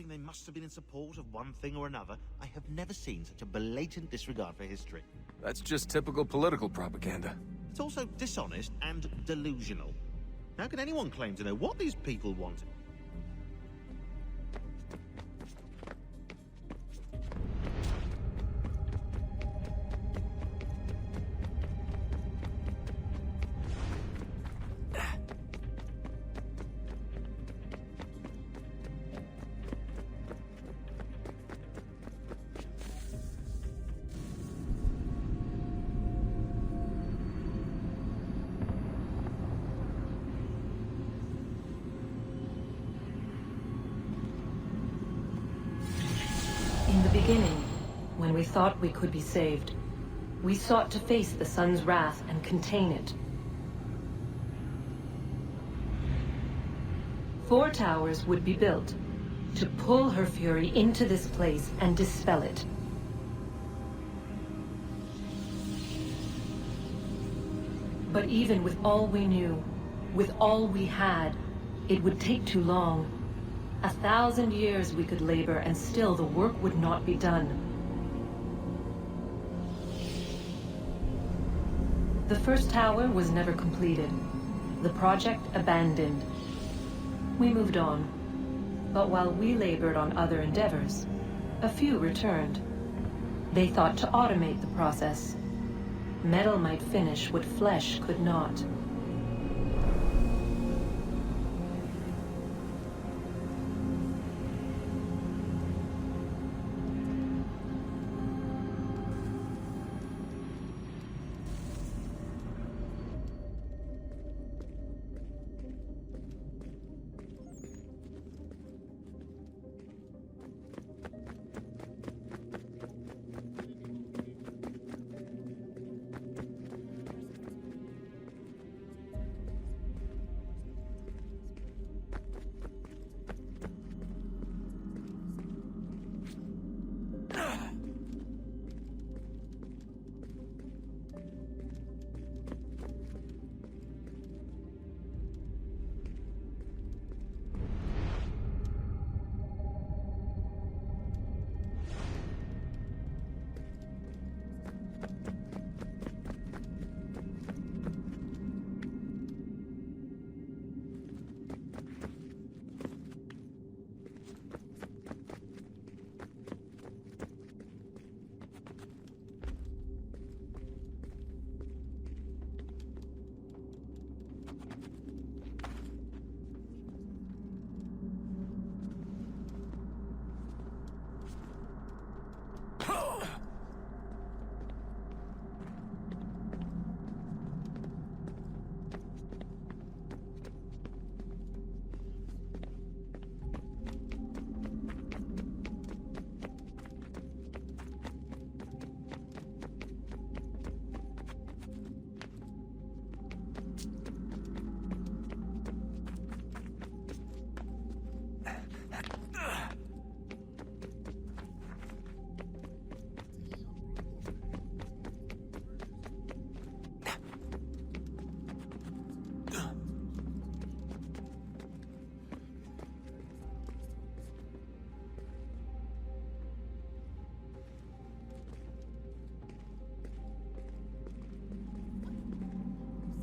they must have been in support of one thing or another, I have never seen such a blatant disregard for history. That's just typical political propaganda. It's also dishonest and delusional. How can anyone claim to know what these people wanted? In the beginning, when we thought we could be saved, we sought to face the sun's wrath and contain it. 4 towers would be built to pull her fury into this place and dispel it. But even with all we knew, with all we had, it would take too long. 1,000 years we could labor, and still the work would not be done. The first tower was never completed. The project abandoned. We moved on. But while we labored on other endeavors, a few returned. They thought to automate the process. Metal might finish what flesh could not.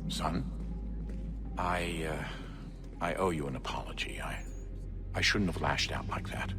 Son, I owe you an apology. I shouldn't have lashed out like that.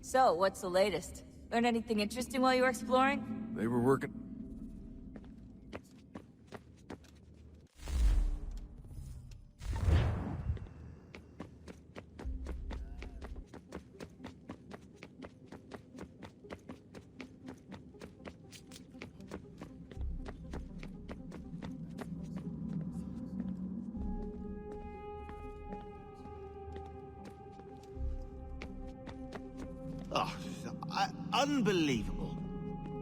So, what's the latest? Learn anything interesting while you were exploring? They were working... Oh, unbelievable.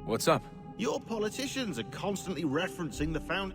What's up? Your politicians are constantly referencing the found...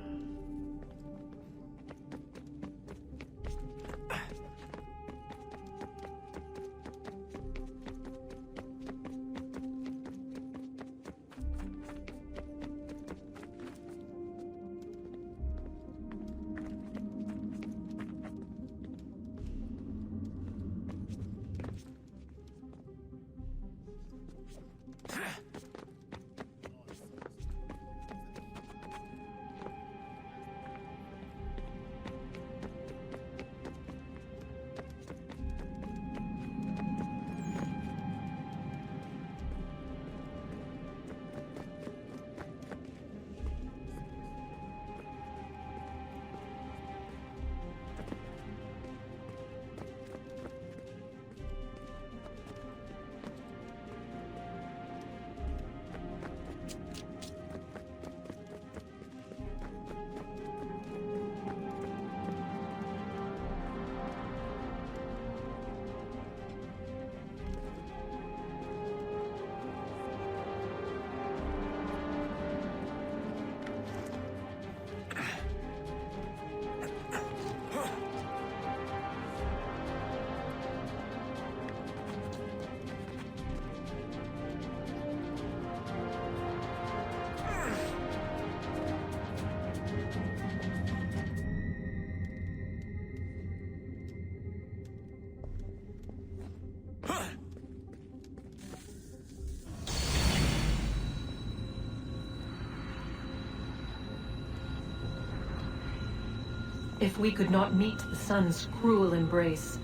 If we could not meet the sun's cruel embrace,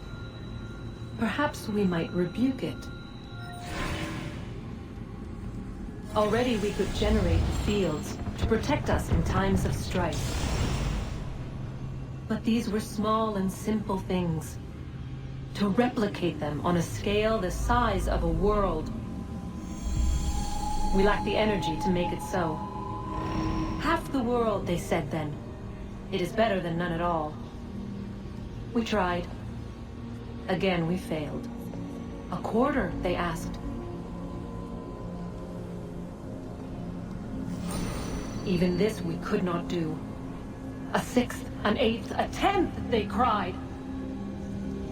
perhaps we might rebuke it. Already we could generate the fields to protect us in times of strife. But these were small and simple things. To replicate them on a scale the size of a world, we lack the energy to make it so. Half the world, they said then. It is better than none at all. We tried. Again, we failed. A quarter, they asked. Even this we could not do. A sixth, an eighth, a tenth, they cried.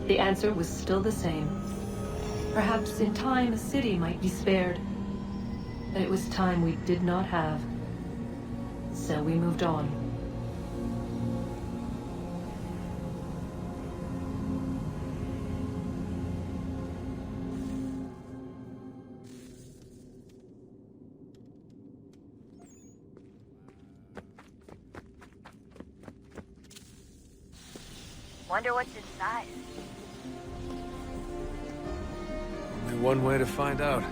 The answer was still the same. Perhaps in time a city might be spared. But it was time we did not have. So we moved on. Wonder what's inside. Only one way to find out.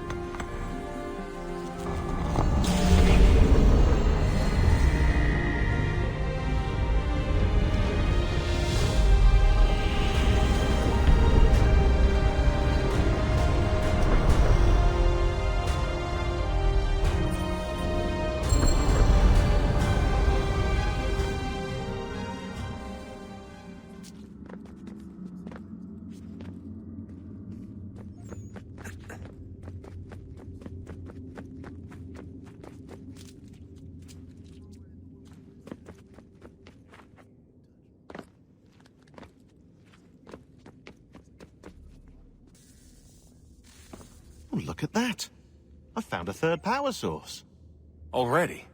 Look at that. I found a third power source. Already?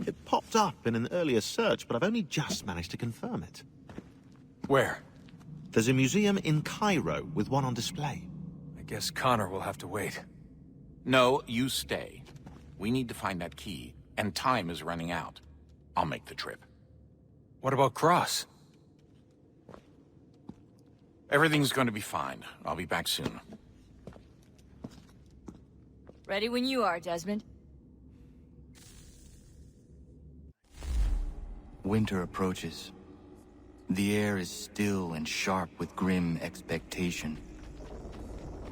It popped up in an earlier search, but I've only just managed to confirm it. Where? There's a museum in Cairo with one on display. I guess Connor will have to wait. No, you stay. We need to find that key, and time is running out. I'll make the trip. What about Cross? Everything's going to be fine. I'll be back soon. Ready when you are, Desmond. Winter approaches. The air is still and sharp with grim expectation.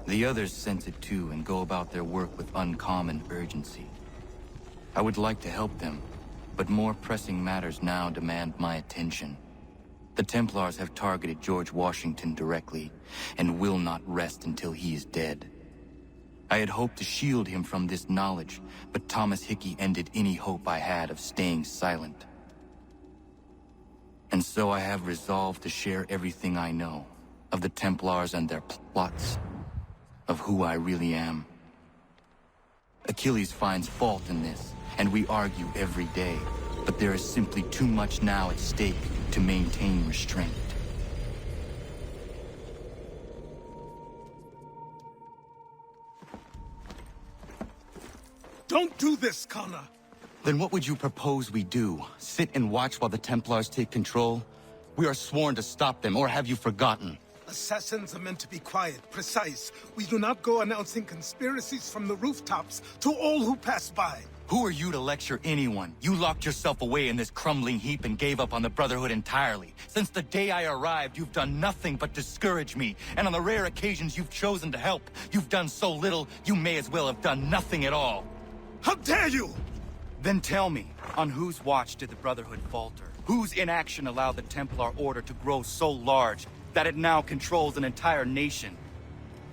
The others sense it too and go about their work with uncommon urgency. I would like to help them, but more pressing matters now demand my attention. The Templars have targeted George Washington directly, and will not rest until he is dead. I had hoped to shield him from this knowledge, but Thomas Hickey ended any hope I had of staying silent. And so I have resolved to share everything I know of the Templars and their plots, of who I really am. Achilles finds fault in this, and we argue every day, but there is simply too much now at stake to maintain restraint. Don't do this, Connor! Then what would you propose we do? Sit and watch while the Templars take control? We are sworn to stop them, or have you forgotten? Assassins are meant to be quiet, precise. We do not go announcing conspiracies from the rooftops to all who pass by. Who are you to lecture anyone? You locked yourself away in this crumbling heap and gave up on the Brotherhood entirely. Since the day I arrived, you've done nothing but discourage me. And on the rare occasions you've chosen to help, you've done so little, you may as well have done nothing at all. How dare you! Then tell me, on whose watch did the Brotherhood falter? Whose inaction allowed the Templar Order to grow so large that it now controls an entire nation?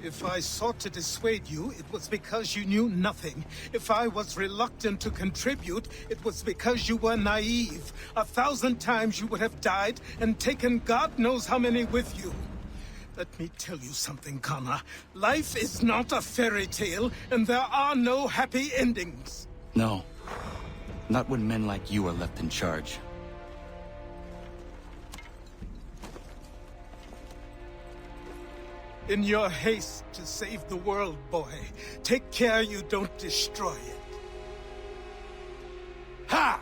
If I sought to dissuade you, it was because you knew nothing. If I was reluctant to contribute, it was because you were naive. 1,000 times you would have died and taken God knows how many with you. Let me tell you something, Connor. Life is not a fairy tale, and there are no happy endings. No. Not when men like you are left in charge. In your haste to save the world, boy, take care you don't destroy it. Ha!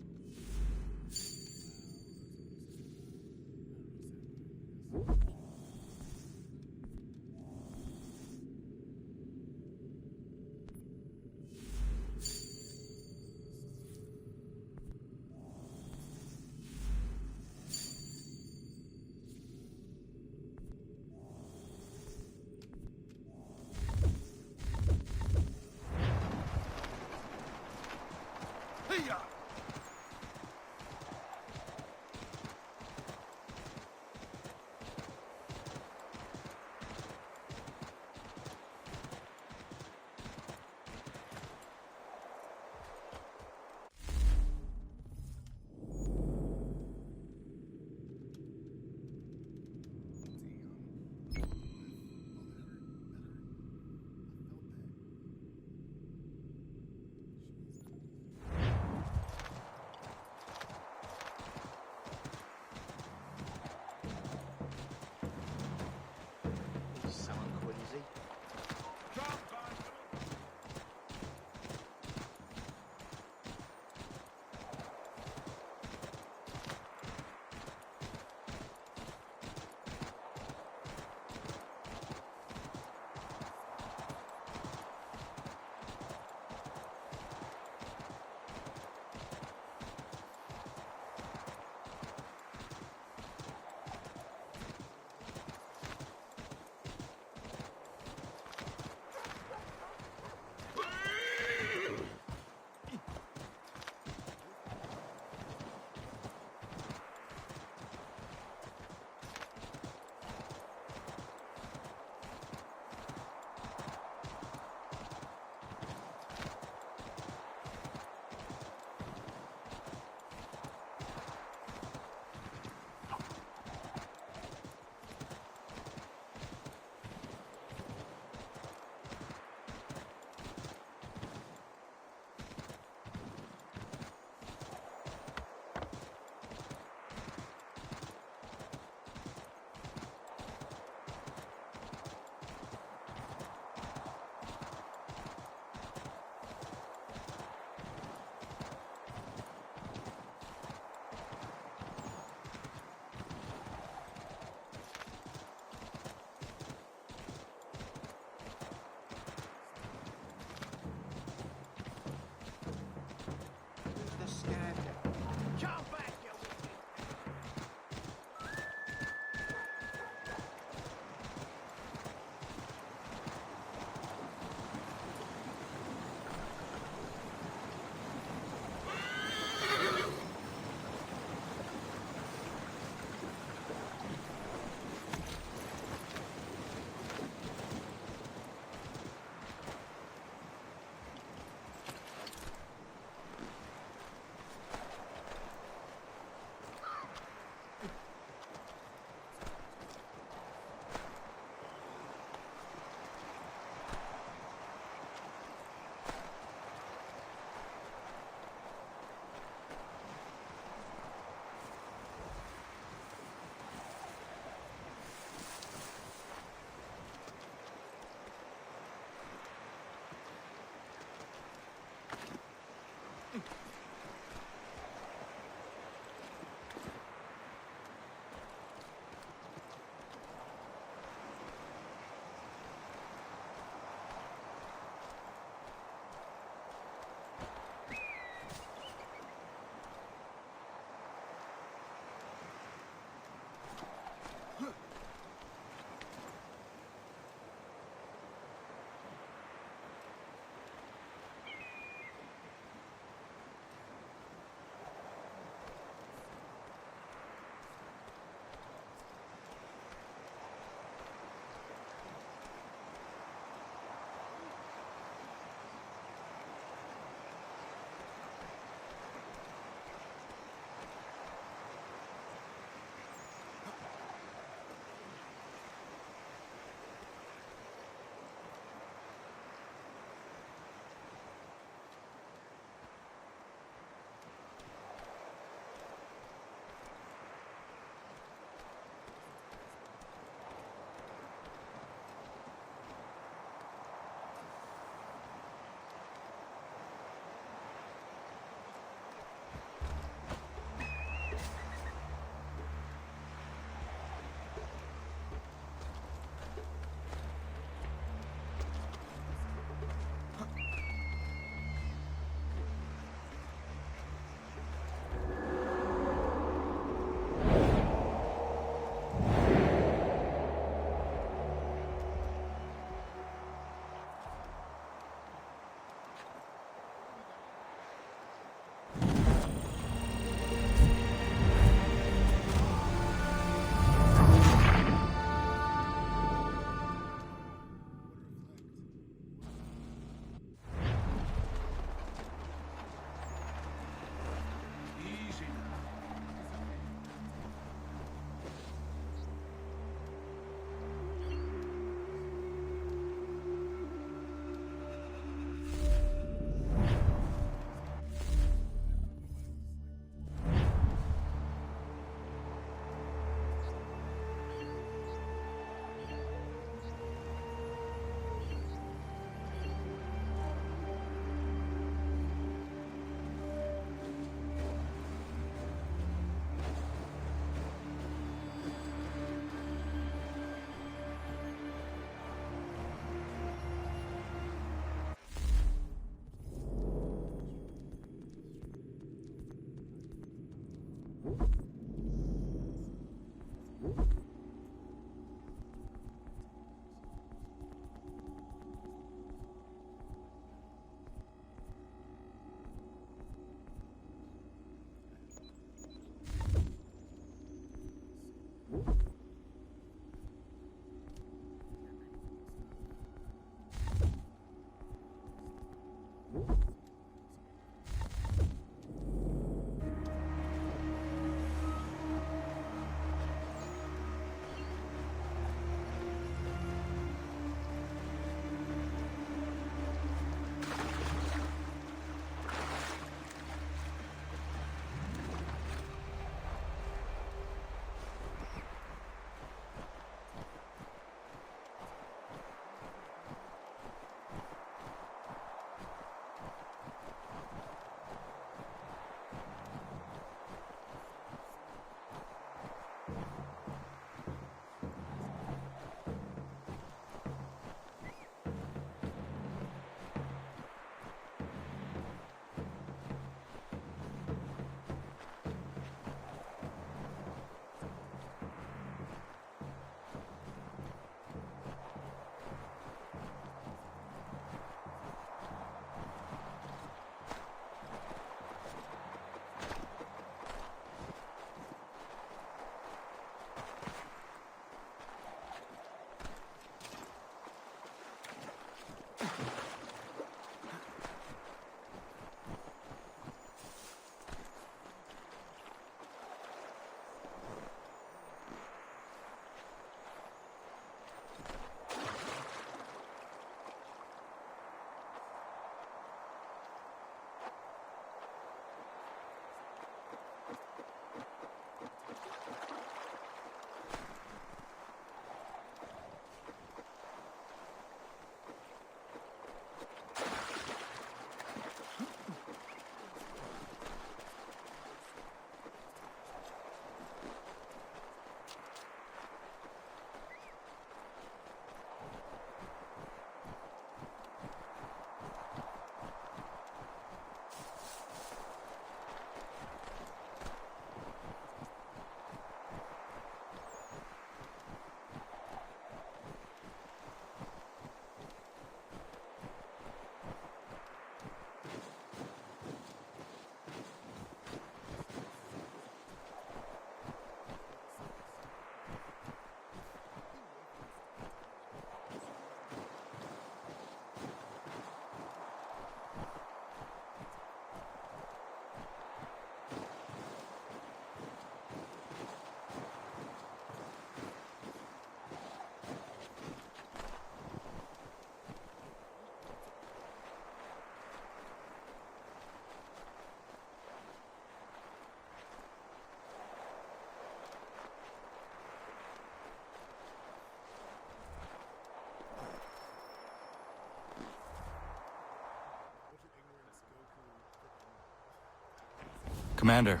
Commander,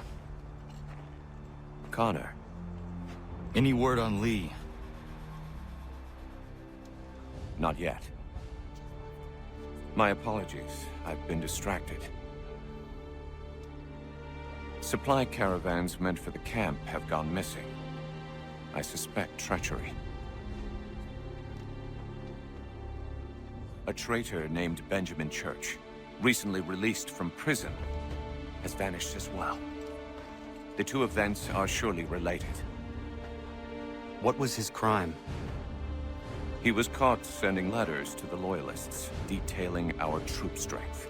Connor. any word on Lee? Not yet. My apologies. I've been distracted. Supply caravans meant for the camp have gone missing. I suspect treachery. A traitor named Benjamin Church, recently released from prison, has vanished as well. The two events are surely related. What was his crime? He was caught sending letters to the Loyalists, detailing our troop strength.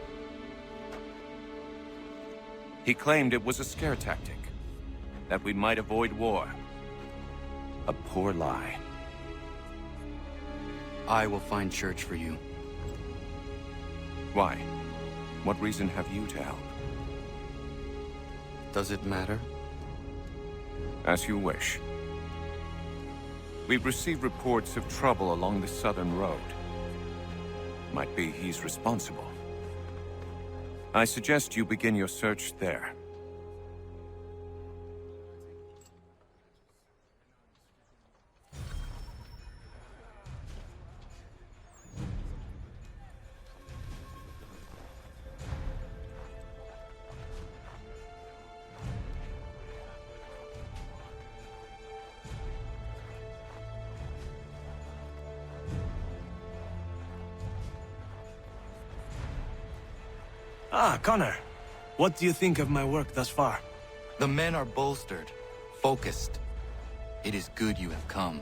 He claimed it was a scare tactic, that we might avoid war. A poor lie. I will find Church for you. Why? What reason have you to help? Does it matter? As you wish. We've received reports of trouble along the southern road. Might be he's responsible. I suggest you begin your search there. Ah, Connor. What do you think of my work thus far? The men are bolstered, focused. It is good you have come.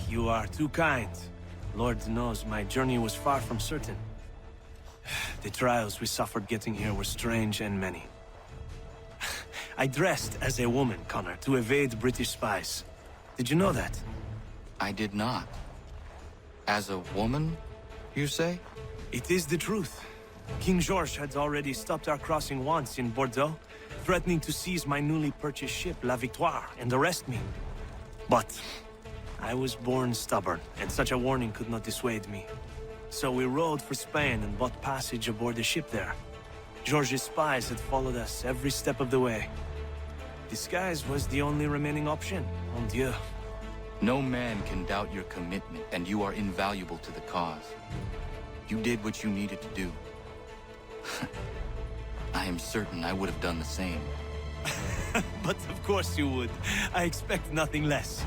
You are too kind. Lord knows my journey was far from certain. The trials we suffered getting here were strange and many. I dressed as a woman, Connor, to evade British spies. Did you know that? I did not. As a woman, you say? It is the truth. King George had already stopped our crossing once in Bordeaux, threatening to seize my newly purchased ship, La Victoire, and arrest me. But I was born stubborn, and such a warning could not dissuade me. So we rode for Spain and bought passage aboard the ship there. George's spies had followed us every step of the way. Disguise was the only remaining option, mon Dieu. No man can doubt your commitment, and you are invaluable to the cause. You did what you needed to do. I am certain I would have done the same. But of course you would. I expect nothing less.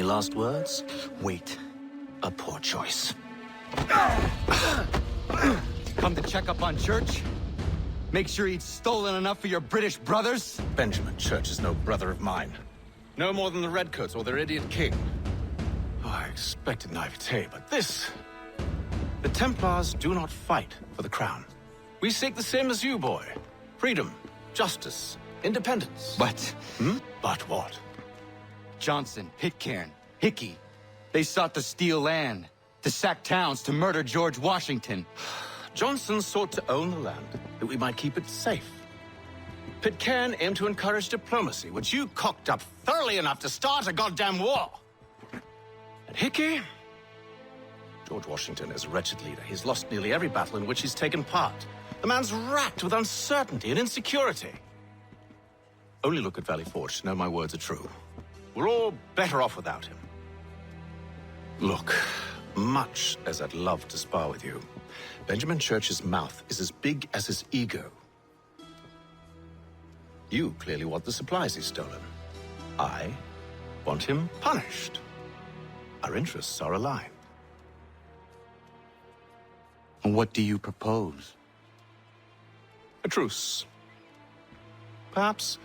last words? Wait. A poor choice. Come to check up on Church? Make sure he'd stolen enough for your British brothers? Benjamin Church is no brother of mine. No more than the Redcoats or their idiot king. Oh, I expected naivete, but this... The Templars do not fight for the crown. We seek the same as you, boy. Freedom, justice, independence. But... But what? Johnson, Pitcairn, Hickey, they sought to steal land, to sack towns, to murder George Washington. Johnson sought to own the land, that we might keep it safe. Pitcairn aimed to encourage diplomacy, which you cocked up thoroughly enough to start a goddamn war. And Hickey? George Washington is a wretched leader. He's lost nearly every battle in which he's taken part. The man's racked with uncertainty and insecurity. Only look at Valley Forge to know my words are true. We're all better off without him. Look, much as I'd love to spar with you, Benjamin Church's mouth is as big as his ego. You clearly want the supplies he's stolen. I want him punished. Our interests are aligned. What do you propose? A truce. Perhaps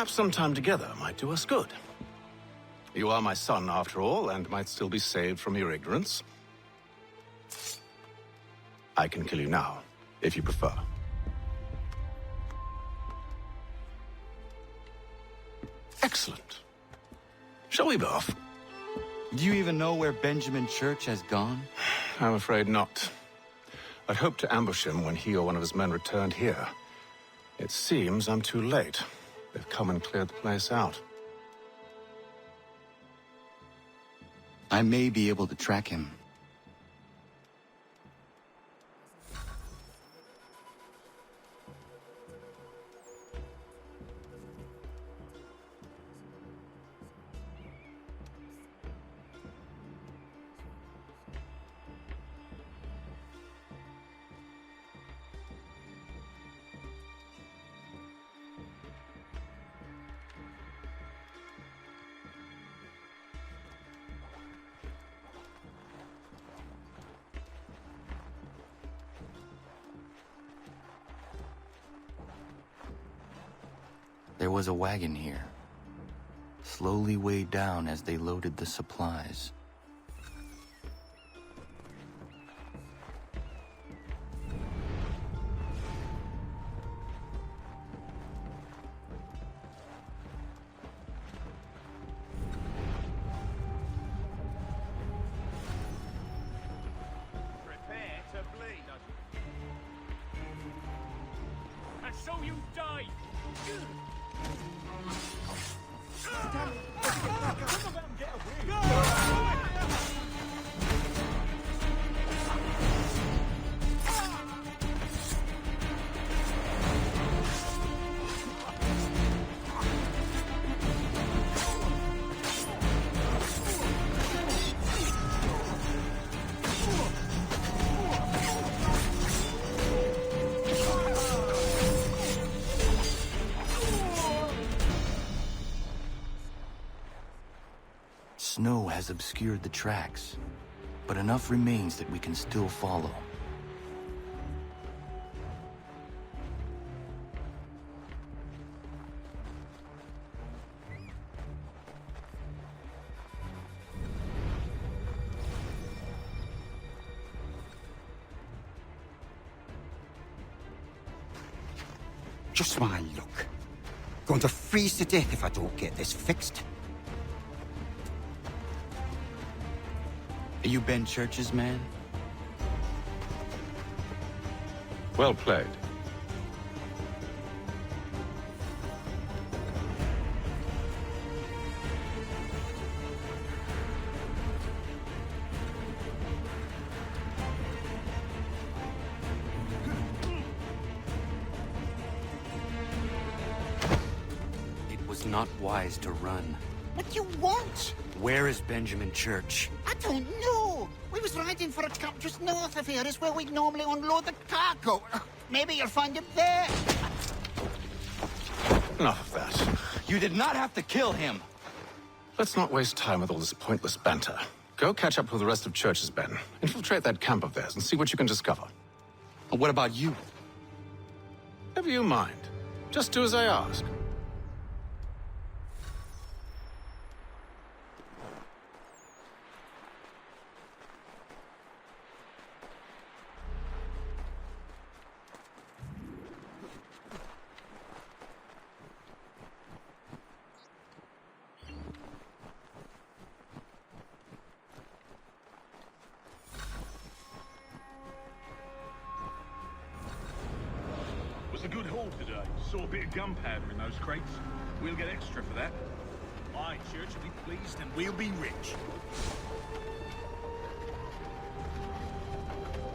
some time together might do us good. You are my son, after all, and might still be saved from your ignorance. I can kill you now, if you prefer. Excellent. Shall we be off? Do you even know where Benjamin Church has gone? I'm afraid not. I'd hoped to ambush him when he or one of his men returned here. It seems I'm too late. They've come and cleared the place out. I may be able to track him. There was a wagon here, slowly weighed down as they loaded the supplies. Prepare to bleed. And so you die! Snow has obscured the tracks, but enough remains that we can still follow. Just my luck. Going to freeze to death if I don't get this fixed. Are you Ben Church's man? Well played. It was not wise to run. What do you want? Where is Benjamin Church? I don't know. We was riding for a camp just north of here. Is where we'd normally unload the cargo. Maybe you'll find him there. Enough of that. You did not have to kill him. Let's not waste time with all this pointless banter. Go catch up with the rest of Church's men. Infiltrate that camp of theirs and see what you can discover. And what about you? Never you mind. Just do as I ask. A good haul today. Saw a bit of gunpowder in those crates. We'll get extra for that. Aye, Church will be pleased and we'll be rich.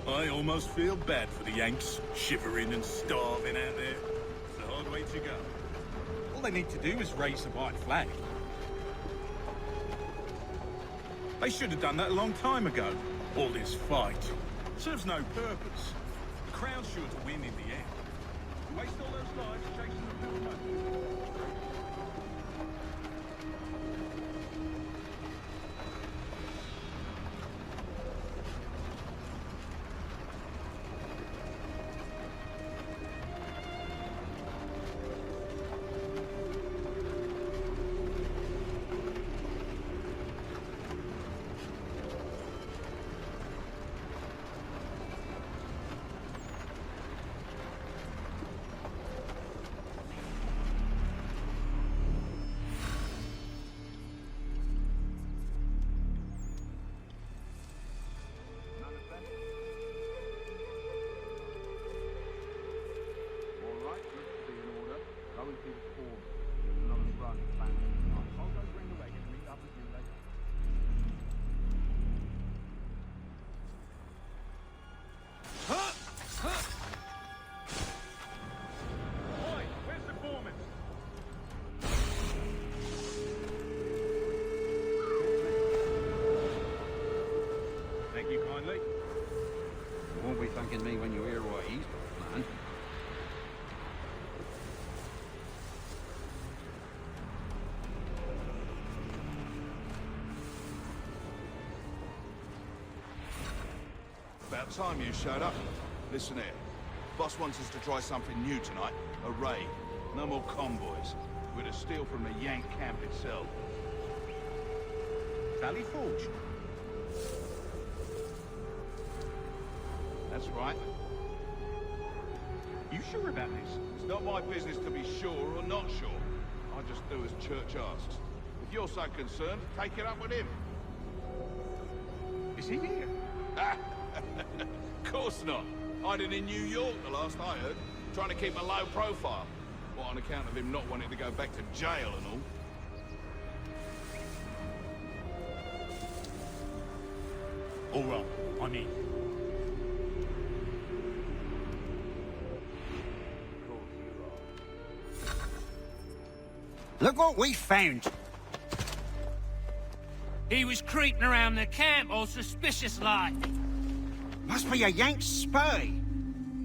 I almost feel bad for the Yanks, shivering and starving out there. It's a hard way to go. All they need to do is raise the white flag. They should have done that a long time ago. All this fight serves no purpose. The Crown's sure to win in the end. Waste all those lives chasing the blue money. Thanking me when you hear what he's got planned. About time you showed up. Listen here. Boss wants us to try something new tonight. A raid. No more convoys. We're to steal from the Yank camp itself. Valley Forge. That's right. You sure about this? It's not my business to be sure or not sure. I just do as Church asks. If you're so concerned, take it up with him. Is he here? Of course not. Hiding in New York, the last I heard. Trying to keep a low profile. What, on account of him not wanting to go back to jail and all? All right, I'm in. Look what we found. He was creeping around the camp all suspicious-like. Must be a Yank spy.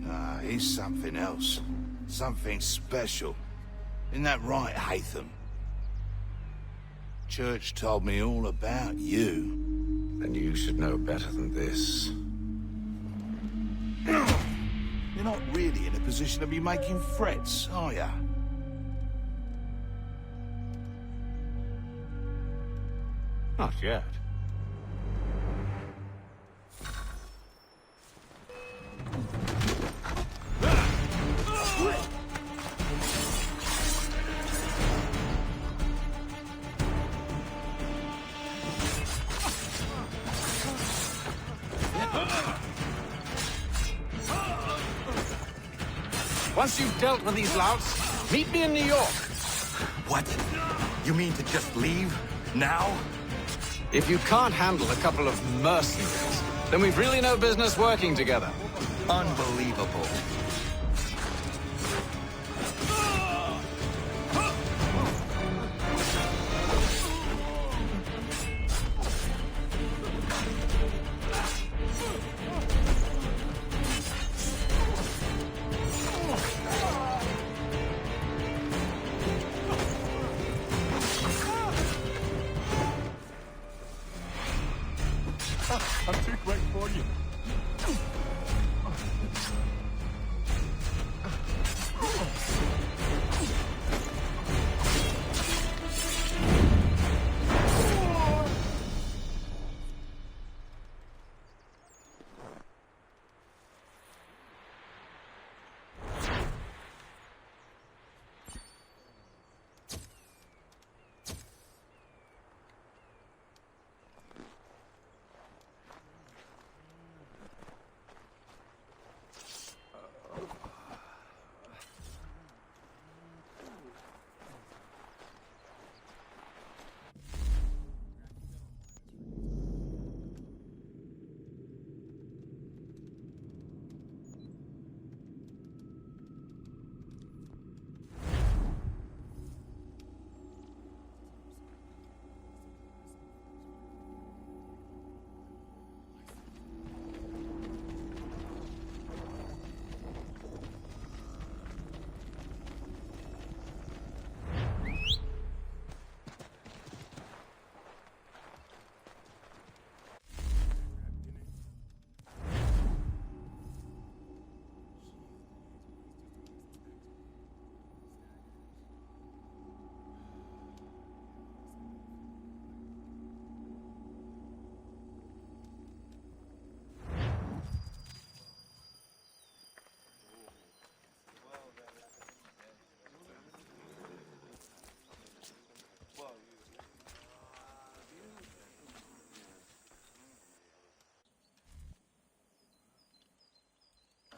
Ah, he's something else. Something special. Isn't that right, Hatham? Church told me all about you. Then you should know better than this. You're not really in a position to be making threats, are ya? Not yet. Once you've dealt with these louts, meet me in New York. What? You mean to just leave? Now? If you can't handle a couple of mercenaries, then we've really no business working together. Unbelievable.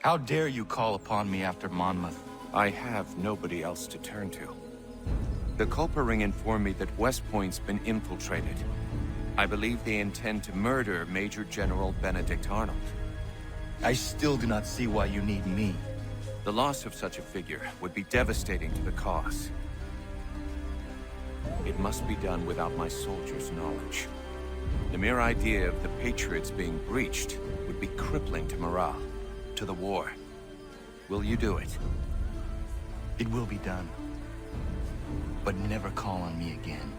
How dare you call upon me after Monmouth? I have nobody else to turn to. The Culper Ring informed me that West Point's been infiltrated. I believe they intend to murder Major General Benedict Arnold. I still do not see why you need me. The loss of such a figure would be devastating to the cause. It must be done without my soldiers' knowledge. The mere idea of the Patriots being breached would be crippling to morale, to the war. Will you do it? It will be done. But never call on me again.